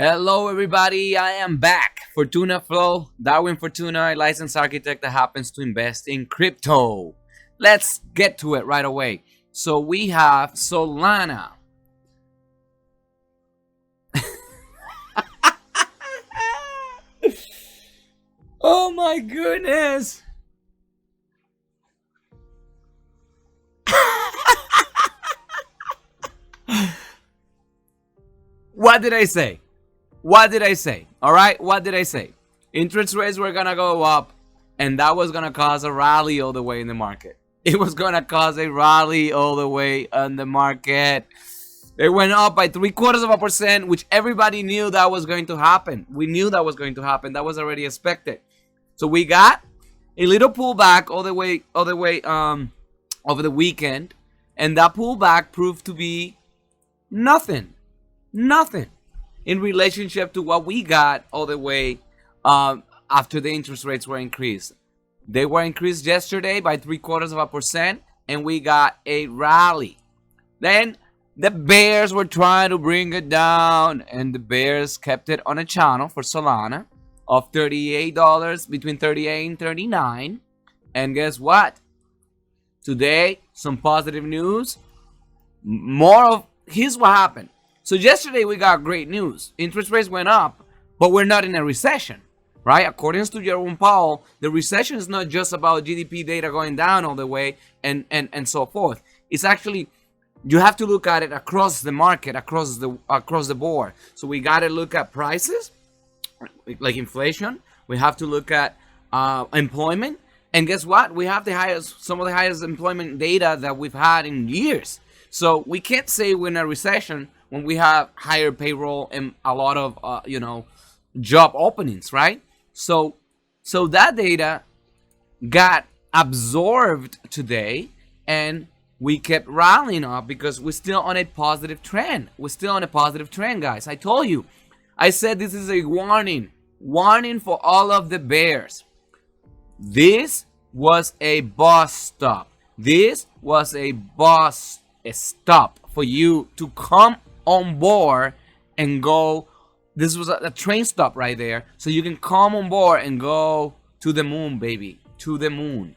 Hello, everybody. I am back. Fortuna Flow, Darwin Fortuna, a licensed architect that happens to invest in crypto. Let's get to it right away. So we have Solana. Oh my goodness. What did I say? What did I say? All right, what did I say? Interest rates were gonna go up, and that was gonna cause a rally all the way in the market. It was gonna cause a rally all the way on the market. It went up by 0.75%, which everybody knew that was going to happen. We knew that was going to happen. That was already expected. So we got a little pullback all the way over the weekend, and that pullback proved to be nothing in relationship to what we got all the way after the interest rates were increased. They were increased yesterday by 0.75%, and we got a rally. Then the bears were trying to bring it down, and the bears kept it on a channel for Solana of $38, between 38 and 39. And guess what? Today, some positive news. Here's what happened. So yesterday we got great news. Interest rates went up, but we're not in a recession, right? According to Jerome Powell, the recession is not just about GDP data going down all the way and so forth. It's actually, you have to look at it across the market, across the board. So we got to look at prices, like inflation. We have to look at employment, and guess what? We have some of the highest employment data that we've had in years. So we can't say we're in a recession when we have higher payroll and a lot of job openings, right? So that data got absorbed today, and we kept rallying up because we're still on a positive trend. We're still on a positive trend, guys. I told you. I said this is a warning for all of the bears. This was a bus stop. This was a bus stop for you to come on board and go. This was a train stop right there, so you can come on board and go to the moon, baby, to the moon.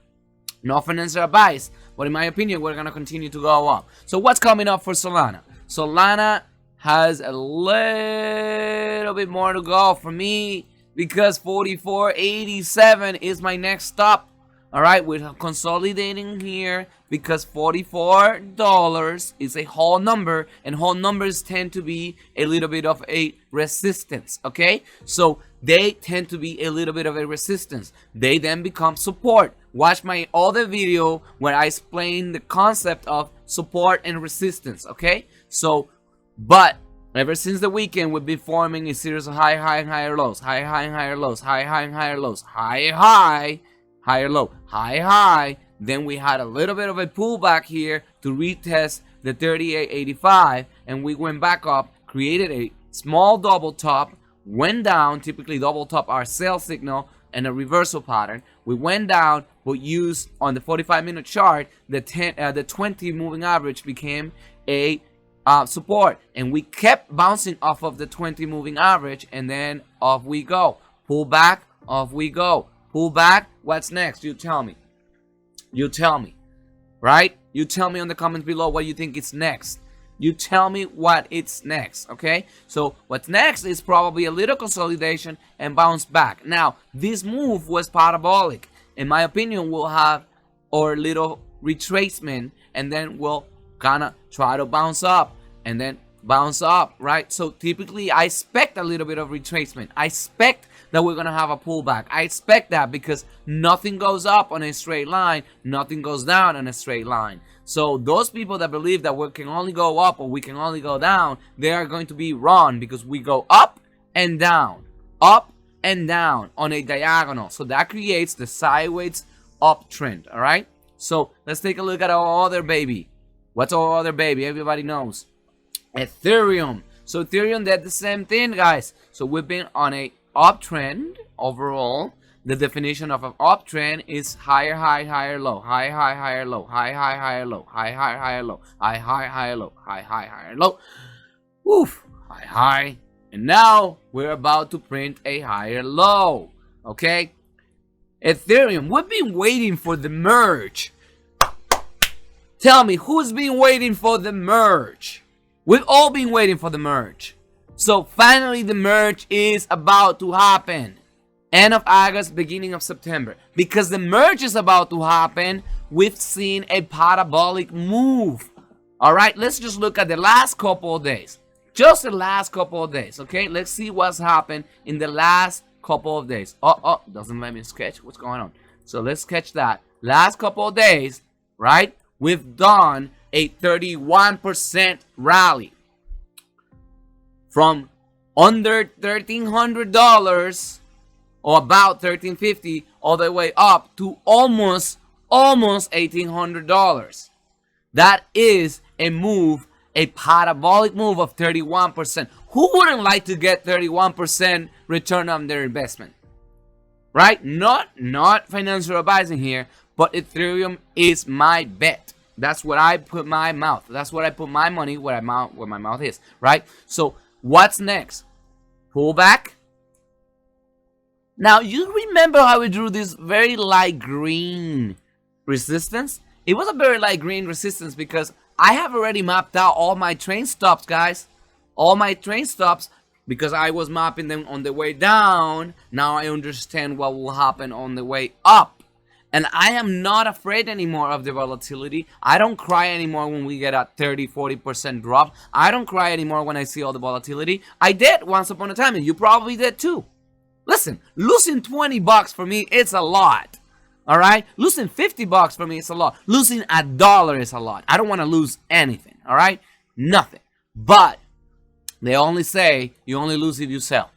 No financial advice, but in my opinion, we're gonna continue to go up. So what's coming up for Solana? Solana has a little bit more to go for me because 44.87 is my next stop. All right, we're consolidating here because $44 is a whole number, and whole numbers tend to be a little bit of a resistance, okay? So they tend to be a little bit of a resistance. They then become support. Watch my other video where I explain the concept of support and resistance, okay? So, but ever since the weekend, we've been forming a series of high and higher lows, high and higher lows, high and higher lows, higher low, high. Then we had a little bit of a pullback here to retest the 38.85, and we went back up, created a small double top, went down, typically double top our sell signal and a reversal pattern. We went down, but used on the 45-minute chart, the 20 moving average became a support, and we kept bouncing off of the 20 moving average, and then off we go. Pull back, off we go. Pull back, what's next? You tell me. You tell me, right? You tell me on the comments below what you think is next. You tell me what it's next, okay? So what's next is probably a little consolidation and bounce back. Now, this move was parabolic. In my opinion, we'll have our little retracement, and then we'll kind of try to bounce up and then bounce up, right? So typically I expect a little bit of retracement. I expect that we're gonna have a pullback. I expect that because nothing goes up on a straight line, nothing goes down on a straight line. So those people that believe that we can only go up or we can only go down, they are going to be wrong, because we go up and down on a diagonal. So that creates the sideways uptrend, all right? So let's take a look at our other baby. What's our other baby? Everybody knows. Ethereum. So Ethereum did the same thing, guys. So we've been on a uptrend overall. The definition of an uptrend is higher high, higher low, high high, higher low, high high, higher low, high high, higher low, high high, higher low, high high, higher low. Woof. High high And now we're about to print a higher low. Okay? Ethereum, we've been waiting for the merge. Tell me, who's been waiting for the merge? We've all been waiting for the merge. So finally the merge is about to happen. End of August, beginning of September. Because the merge is about to happen, we've seen a parabolic move. Alright, let's just look at the last couple of days. Just the last couple of days, okay? Let's see what's happened in the last couple of days. Oh, doesn't let me sketch. What's going on? So let's sketch that. Last couple of days, right? We've done a 31% rally. From under $1,300 or about $1,350 all the way up to almost $1,800. That is a move, a parabolic move of 31%. Who wouldn't like to get 31% return on their investment? Right? Not financial advising here, but Ethereum is my bet. That's what I put my mouth. That's what I put my money where my mouth is, right? So what's next? Pullback. Now you remember how we drew this very light green resistance? It was a very light green resistance because I have already mapped out all my train stops, guys. All my train stops, because I was mapping them on the way down. Now I understand what will happen on the way up. And I am not afraid anymore of the volatility. I don't cry anymore when we get a 30-40% drop. I don't cry anymore when I see all the volatility. I did once upon a time, and you probably did too. Listen, losing $20 for me, it's a lot. All right? Losing $50 for me, it's a lot. Losing $1 is a lot. I don't want to lose anything. All right? Nothing. But they only say you only lose if you sell.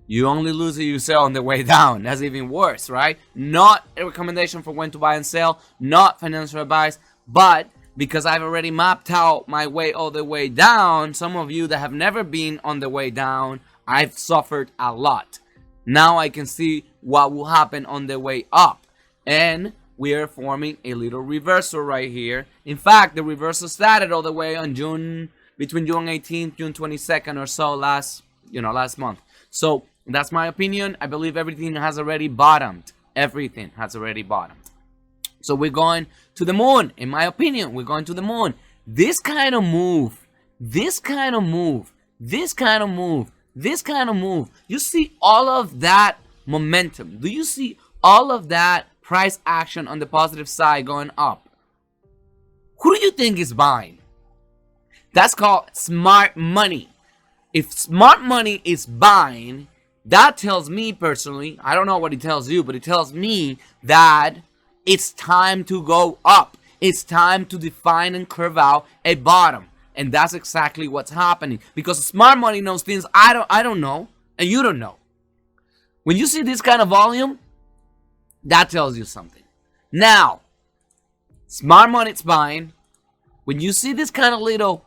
You only lose if you sell on the way down. That's even worse, right? Not a recommendation for when to buy and sell. Not financial advice. But because I've already mapped out my way all the way down, some of you that have never been on the way down, I've suffered a lot. Now I can see what will happen on the way up. And we are forming a little reversal right here. In fact, the reversal started all the way on between June 18th, June 22nd or so last month. So that's my opinion. I believe everything has already bottomed. Everything has already bottomed. So we're going to the moon. In my opinion, we're going to the moon. This kind of move, you see all of that momentum. Do you see all of that price action on the positive side going up? Who do you think is buying? That's called smart money. If smart money is buying, that tells me personally, I don't know what it tells you, but it tells me that it's time to go up. It's time to define and curve out a bottom. And that's exactly what's happening. Because smart money knows things I don't know, and you don't know. When you see this kind of volume, that tells you something. Now, smart money is buying. When you see this kind of little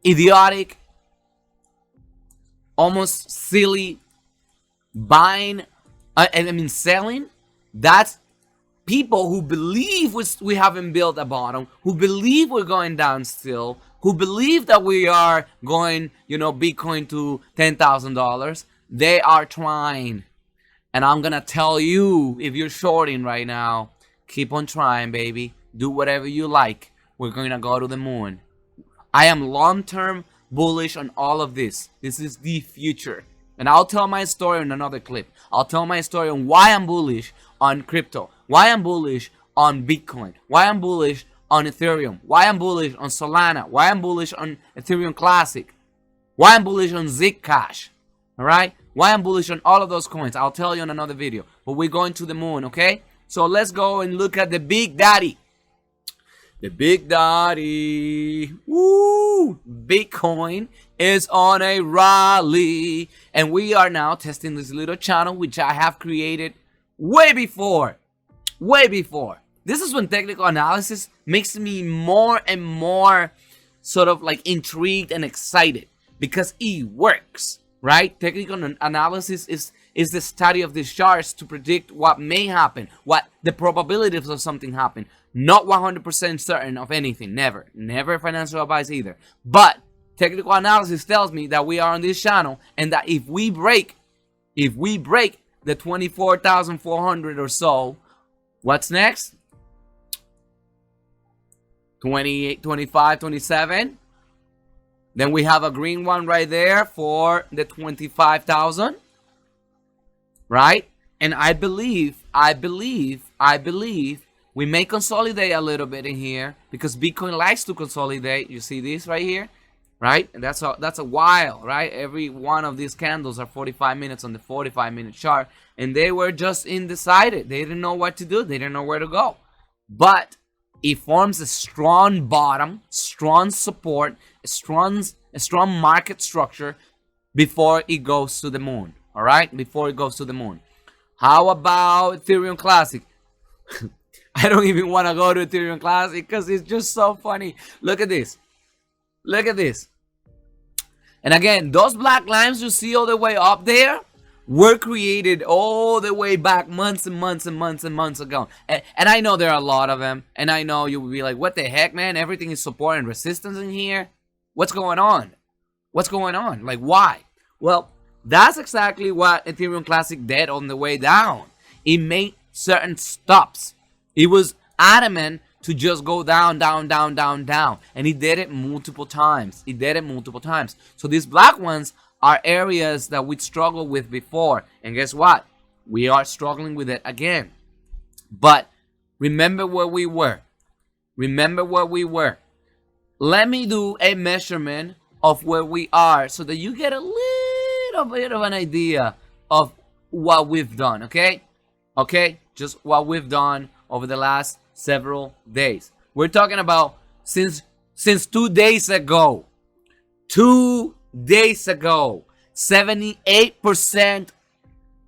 idiotic, almost silly buying, selling, that's people who believe we haven't built a bottom, who believe we're going down still, who believe that we are going, Bitcoin to $10,000. They are trying. And I'm going to tell you, if you're shorting right now, keep on trying, baby. Do whatever you like. We're going to go to the moon. I am long-term bullish on all of this. This is the future. And I'll tell my story in another clip. I'll tell my story on why I'm bullish on crypto, why I'm bullish on Bitcoin, why I'm bullish on Ethereum, why I'm bullish on Solana, why I'm bullish on Ethereum Classic, why I'm bullish on Zcash, all right? Why I'm bullish on all of those coins. I'll tell you in another video. But we're going to the moon, okay? So let's go and look at the Big Daddy. The Big Daddy. Woo! Bitcoin is on a rally. And we are now testing this little channel, which I have created way before. Way before. This is when technical analysis makes me more and more sort of like intrigued and excited. Because it works. Right? Technical analysis is the study of these charts to predict what may happen, what the probabilities of something happen. Not 100% certain of anything. Never. Never financial advice either. But technical analysis tells me that we are on this channel, and that if we break the 24,400 or so, what's next? 28, 25, 27. Then we have a green one right there for the 25,000, right? And I believe we may consolidate a little bit in here, because Bitcoin likes to consolidate. You see this right here, right? And that's a while, right? Every one of these candles are 45 minutes on the 45-minute chart, and they were just undecided. They didn't know what to do. They didn't know where to go. But it forms a strong bottom, strong support, a strong market structure before it goes to the moon. All right, before it goes to the moon. How about Ethereum Classic? I don't even want to go to Ethereum Classic because it's just so funny. Look at this. Look at this. And again, those black lines you see all the way up there were created all the way back months and months and months and months ago. And I know there are a lot of them. And I know you will be like, what the heck, man? Everything is support and resistance in here. What's going on? What's going on? Like, why? Well, that's exactly what Ethereum Classic did on the way down. It made certain stops. It was adamant to just go down, down, down, down, down. And it did it multiple times. It did it multiple times. So these black ones are areas that we struggled with before. And guess what? We are struggling with it again. But remember where we were. Remember where we were. Let me do a measurement of where we are so that you get a little bit of an idea of what we've done, okay? Okay? Just what we've done over the last several days. We're talking about since 2 days ago. 2 days ago. 78%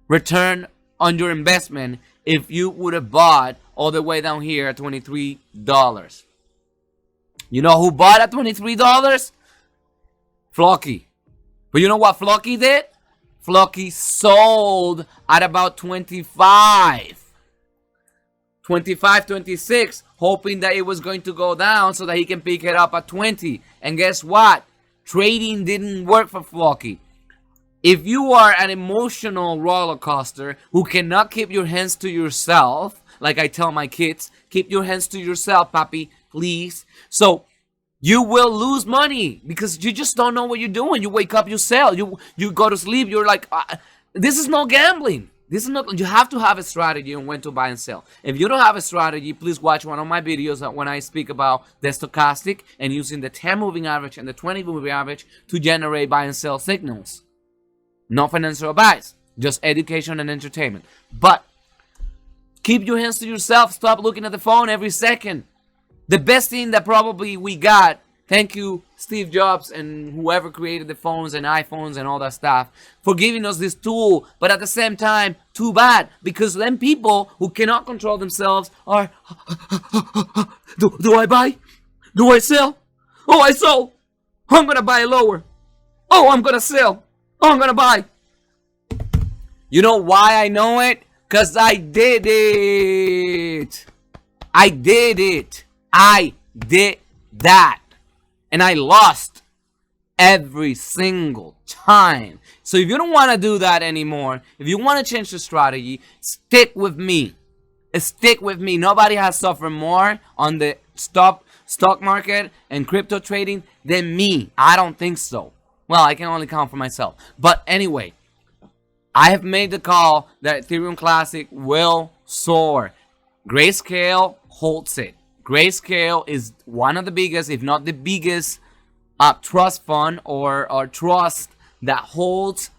return on your investment if you would have bought all the way down here at $23. You know who bought at $23? Flocky. But you know what Flocky did? Flocky sold at about 25, 26, hoping that it was going to go down so that he can pick it up at 20. And guess what? Trading didn't work for Flocky. If you are an emotional roller coaster who cannot keep your hands to yourself, like I tell my kids, keep your hands to yourself, papi, please. So you will lose money because you just don't know what you're doing. You wake up, you sell. You go to sleep. You're like, this is no gambling. This is not. You have to have a strategy on when to buy and sell. If you don't have a strategy, please watch one of my videos when I speak about the stochastic and using the 10 moving average and the 20 moving average to generate buy and sell signals. No financial advice, just education and entertainment. But keep your hands to yourself. Stop looking at the phone every second. The best thing that probably we got, thank you Steve Jobs and whoever created the phones and iPhones and all that stuff, for giving us this tool. But at the same time, too bad, because then people who cannot control themselves are, do I buy? Do I sell? Oh, I sold. I'm going to buy lower. Oh, I'm going to sell. Oh, I'm going to buy. You know why I know it? Because I did it. I did it. I did that. And I lost every single time. So if you don't want to do that anymore, if you want to change the strategy, stick with me. Stick with me. Nobody has suffered more on the stock market and crypto trading than me. I don't think so. Well, I can only count for myself. But anyway, I have made the call that Ethereum Classic will soar. Grayscale holds it. Grayscale is one of the biggest, if not the biggest, trust fund or trust that holds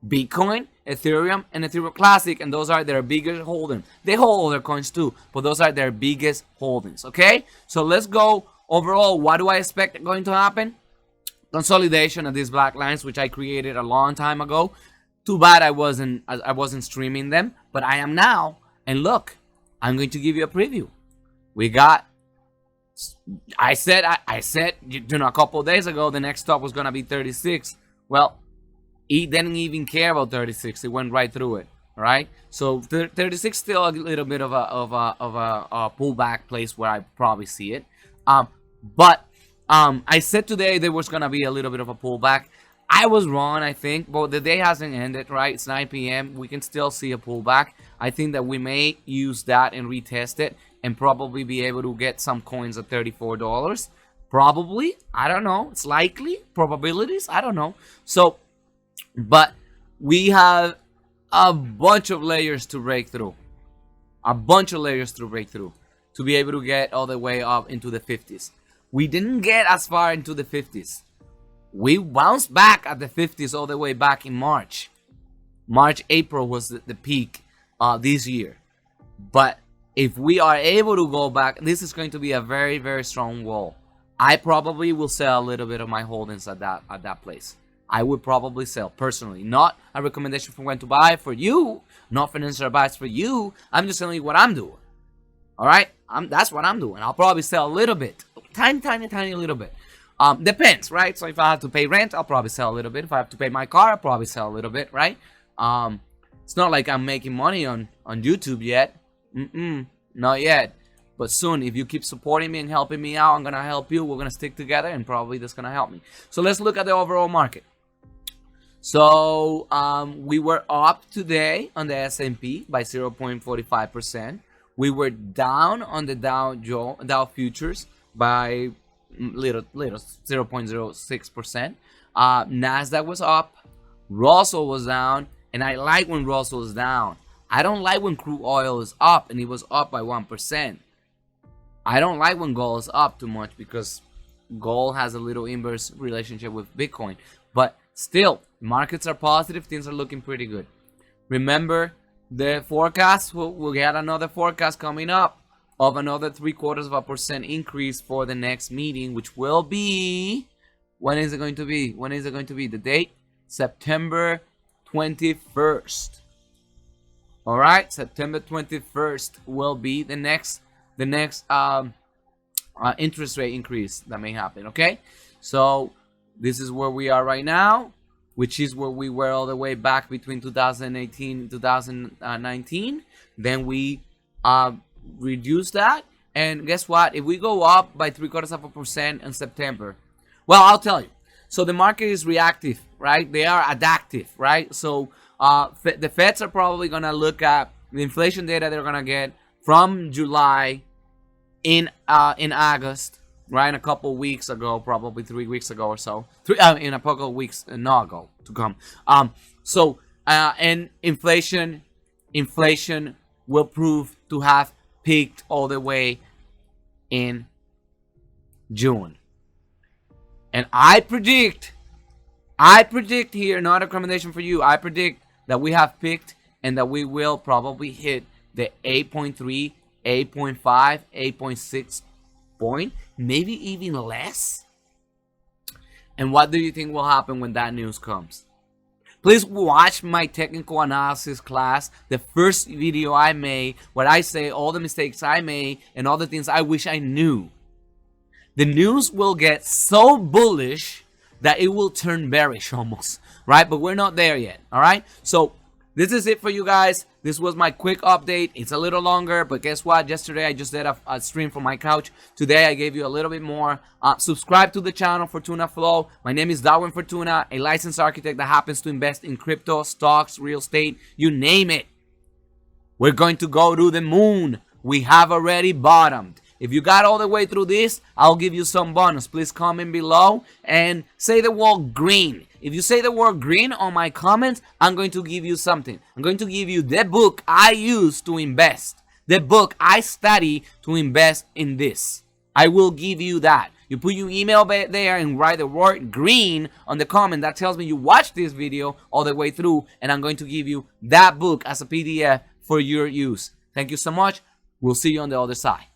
Bitcoin, Ethereum, and Ethereum Classic, and those are their biggest holdings. They hold other coins too, but those are their biggest holdings. Okay, so let's go overall. What do I expect going to happen? Consolidation of these black lines, which I created a long time ago. Too bad I wasn't streaming them, but I am now. And look, I'm going to give you a preview. We got. I said a couple of days ago the next stop was gonna be 36. Well, he didn't even care about 36. He went right through it. All right. So 36 still a little bit of a pullback place where I probably see it. But I said today there was gonna be a little bit of a pullback. I was wrong, I think, but the day hasn't ended, right? It's 9 p.m. We can still see a pullback. I think that we may use that and retest it and probably be able to get some coins at $34. Probably. I don't know. It's likely. Probabilities. I don't know. So, but we have a bunch of layers to break through. A bunch of layers to break through to be able to get all the way up into the 50s. We didn't get as far into the 50s. We bounced back at the 50s all the way back in March. April was the peak this year. But if we are able to go back, this is going to be a very, very strong wall. I probably will sell a little bit of my holdings at that place. I would probably sell personally. Not a recommendation for when to buy for you. Not financial advice for you. I'm just telling you what I'm doing. All right? That's what I'm doing. I'll probably sell a little bit. Tiny little bit. Depends, right? So if I have to pay rent, I'll probably sell a little bit. If I have to pay my car, I'll probably sell a little bit, right? It's not like I'm making money on YouTube yet. Not yet. But soon, if you keep supporting me and helping me out, I'm going to help you. We're going to stick together and probably that's going to help me. So let's look at the overall market. So we were up today on the S&P by 0.45%. We were down on the Dow futures by little 0.06%. Nasdaq was up. Russell was down, and I like when Russell is down. I don't like when crude oil is up, and it was up by 1%. I don't like when gold is up too much because gold has a little inverse relationship with Bitcoin. But still, markets are positive. Things are looking pretty good. Remember, the forecast, we'll get another forecast coming up of another 0.75% increase for the next meeting, which will be, when is it going to be? When is it going to be? The date? September 21st. All right, September 21st will be the next interest rate increase that may happen. Okay, so this is where we are right now, which is where we were all the way back between 2018 and 2019. Then we reduced that, and guess what? If we go up by 0.75% in September, well, I'll tell you. So the market is reactive, right? They are adaptive, right? So the Feds are probably gonna look at the inflation data they're gonna get from July in August, right? In a couple of weeks ago, probably 3 weeks ago or so. In a couple of weeks ago to come. And inflation will prove to have peaked all the way in June. And I predict here, not a recommendation for you, I predict that we have peaked and that we will probably hit the 8.3, 8.5, 8.6 point, maybe even less. And what do you think will happen when that news comes? Please watch my technical analysis class, the first video I made, where I say all the mistakes I made and all the things I wish I knew. The news will get so bullish that it will turn bearish almost, right? But we're not there yet, all right? So this is it for you guys. This was my quick update. It's a little longer, but guess what? Yesterday I just did a stream from my couch. Today I gave you a little bit more. Subscribe to the channel, Fortuna Flow. My name is Darwin Fortuna, a licensed architect that happens to invest in crypto, stocks, real estate, you name it. We're going to go to the moon. We have already bottomed. If you got all the way through this, I'll give you some bonus. Please comment below and say the word green. If you say the word green on my comments, I'm going to give you something. I'm going to give you the book I use to invest. The book I study to invest in this. I will give you that. You put your email there and write the word green on the comment. That tells me you watched this video all the way through, and I'm going to give you that book as a PDF for your use. Thank you so much. We'll see you on the other side.